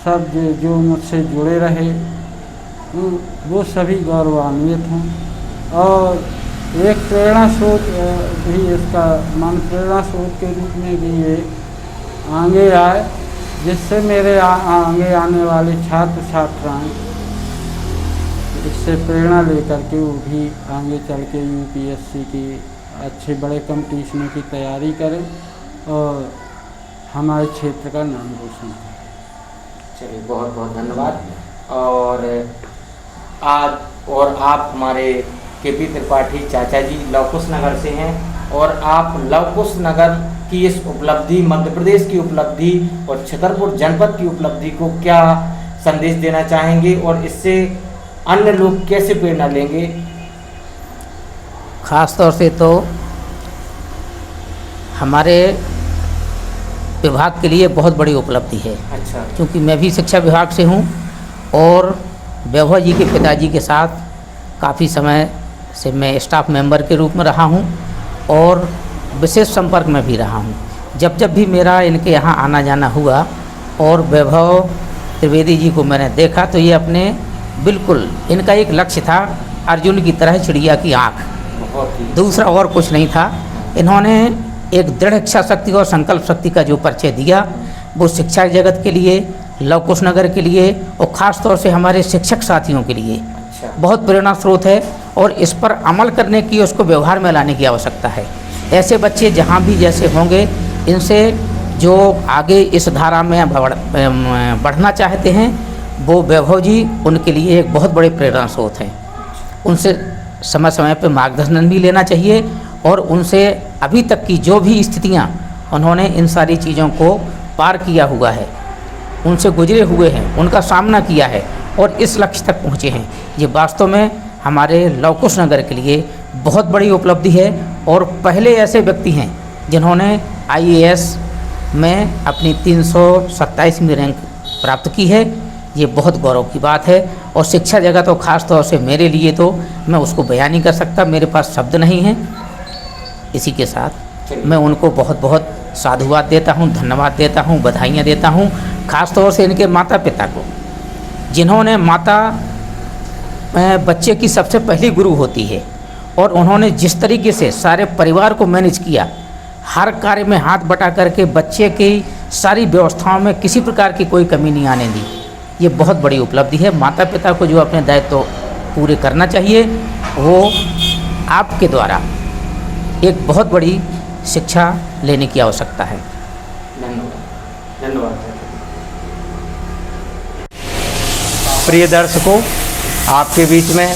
सब जो मुझसे जुड़े रहे वो सभी गौरवान्वित हों। और एक प्रेरणा स्रोत भी इसका प्रेरणा स्रोत के रूप में भी ये आगे आए, जिससे मेरे आगे आने वाले छात्र छात्राएँ इससे प्रेरणा लेकर के वो भी आगे चल के यूपीएससी की अच्छे बड़े कंपटीशनों की तैयारी करें और हमारे क्षेत्र का नाम रोशन करें। चलिए, बहुत बहुत धन्यवाद। और आप हमारे केपी त्रिपाठी चाचा जी लवकुश नगर से हैं और आप लवकुश नगर की इस उपलब्धि, मध्य प्रदेश की उपलब्धि और छतरपुर जनपद की उपलब्धि को क्या संदेश देना चाहेंगे और इससे अन्य लोग कैसे प्रेरणा लेंगे? ख़ास तौर से तो हमारे विभाग के लिए बहुत बड़ी उपलब्धि है। अच्छा। क्योंकि मैं भी शिक्षा विभाग से हूँ और वैभव जी के पिताजी के साथ काफ़ी समय से मैं स्टाफ मेंबर के रूप में रहा हूँ और विशेष संपर्क में भी रहा हूँ। जब जब भी मेरा इनके यहाँ आना जाना हुआ और वैभव त्रिवेदी जी को मैंने देखा तो ये अपने बिल्कुल इनका एक लक्ष्य था, अर्जुन की तरह चिड़िया की आँख, दूसरा और कुछ नहीं था। इन्होंने एक दृढ़ इच्छा शक्ति और संकल्प शक्ति का जो परिचय दिया वो शिक्षा जगत के लिए, लवकुश नगर के लिए और ख़ास तौर से हमारे शिक्षक साथियों के लिए बहुत प्रेरणा स्रोत है और इस पर अमल करने की, उसको व्यवहार में लाने की आवश्यकता है। ऐसे बच्चे जहाँ भी जैसे होंगे, इनसे जो आगे इस धारा में बढ़ना चाहते हैं वो वैभव जी उनके लिए एक बहुत बड़े प्रेरणा स्रोत हैं। उनसे समय समय पर मार्गदर्शन भी लेना चाहिए और उनसे अभी तक की जो भी स्थितियाँ उन्होंने इन सारी चीज़ों को पार किया हुआ है, उनसे गुजरे हुए हैं, उनका सामना किया है और इस लक्ष्य तक पहुँचे हैं, ये वास्तव में हमारे लवकुश नगर के लिए बहुत बड़ी उपलब्धि है। और पहले ऐसे व्यक्ति हैं जिन्होंने IAS में अपनी 327वीं रैंक प्राप्त की है, ये बहुत गौरव की बात है। और शिक्षा जगत तो ख़ास तौर से मेरे लिए तो मैं उसको बयान नहीं कर सकता, मेरे पास शब्द नहीं हैं। इसी के साथ मैं उनको बहुत बहुत साधुवाद देता हूँ, धन्यवाद देता हूँ, बधाइयाँ देता हूँ, ख़ास तौर से इनके माता पिता को, जिन्होंने माता बच्चे की सबसे पहली गुरु होती है और उन्होंने जिस तरीके से सारे परिवार को मैनेज किया, हर कार्य में हाथ बटा करके बच्चे की सारी व्यवस्थाओं में किसी प्रकार की कोई कमी नहीं आने दी, ये बहुत बड़ी उपलब्धि है। माता पिता को जो अपने दायित्व पूरे करना चाहिए वो आपके द्वारा एक बहुत बड़ी शिक्षा लेने की आवश्यकता है। धन्यवाद। धन्यवाद। प्रिय दर्शकों, आपके बीच में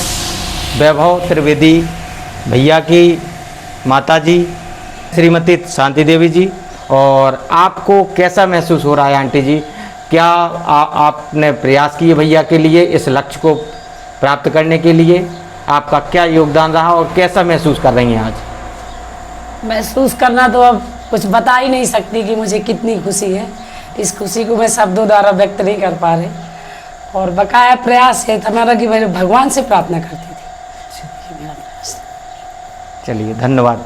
वैभव त्रिवेदी भैया की माताजी श्रीमती शांति देवी जी, और आपको कैसा महसूस हो रहा है आंटी जी? क्या आपने प्रयास किए भैया के लिए, इस लक्ष्य को प्राप्त करने के लिए आपका क्या योगदान रहा और कैसा महसूस कर रही हैं आज? महसूस करना तो अब कुछ बता ही नहीं सकती कि मुझे कितनी खुशी है। इस खुशी को मैं शब्दों द्वारा व्यक्त नहीं कर पा रहे और बकाया प्रयास है हमारा कि मैं भगवान से प्रार्थना करती थी। चलिए, धन्यवाद।